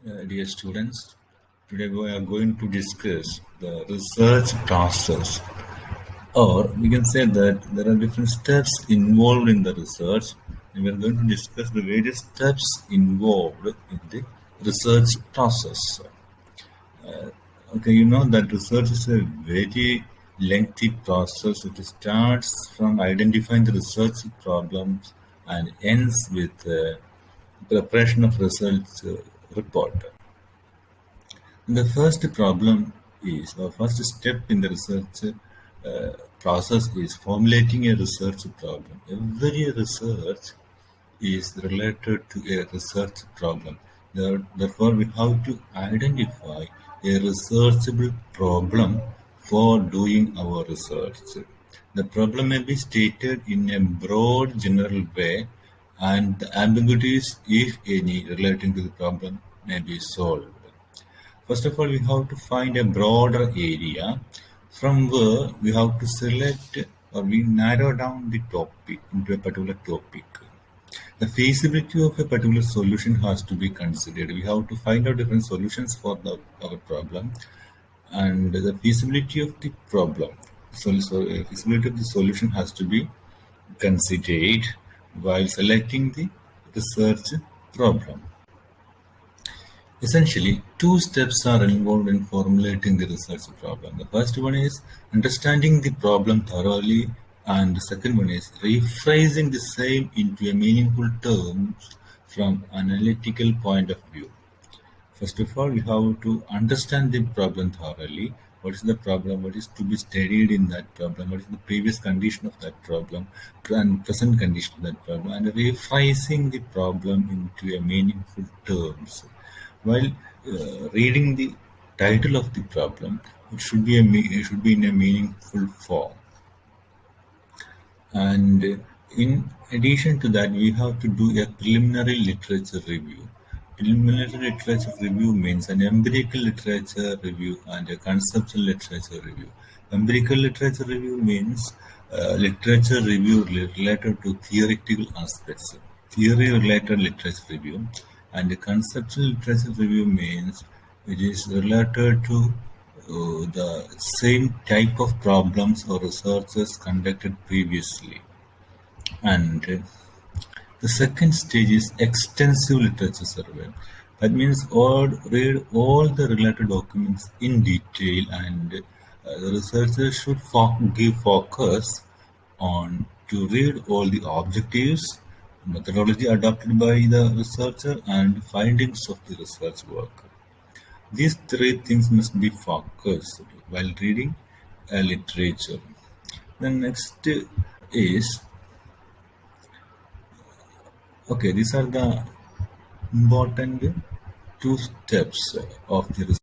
Dear students, today we are going to discuss the research process, or we can say that there are different steps involved in the research, and we are going to discuss the various steps involved in the research process. Okay, you know that research is a very lengthy process. It starts from identifying the research problems and ends with preparation of research report. The first problem is, or first step in the research process is formulating a research problem. Every research is related to a research problem. Therefore, we have to identify a researchable problem for doing our research. The problem may be stated in a broad general way, and the ambiguities, if any, relating to the problem may be solved. First of all, we have to find a broader area from where we have to select or we narrow down the topic into a particular topic. The feasibility of a particular solution has to be considered. We have to find out different solutions for our problem, and the feasibility of the problem. Feasibility of the solution has to be considered while selecting the research problem. Essentially, two steps are involved in formulating the research problem. The first one is understanding the problem thoroughly, and the second one is rephrasing the same into a meaningful terms from an analytical point of view. First of all, we have to understand the problem thoroughly. What is the problem? What is to be studied in that problem? What is the previous condition of that problem and present condition of that problem? And rephrasing the problem into a meaningful terms. While reading the title of the problem, it should be in a meaningful form. And in addition to that, we have to do a preliminary literature review. Preliminary literature review means an empirical literature review and a conceptual literature review. Empirical literature review means literature review related to theoretical aspects, theory-related literature review, and the conceptual literature review means it is related to the same type of problems or researches conducted previously. And the second stage is extensive literature survey. That means read all the related documents in detail, and the researcher should give focus on to read all the objectives, methodology adopted by the researcher, and findings of the research work. These three things must be focused while reading a literature. The next is okay. These are the important two steps of the research.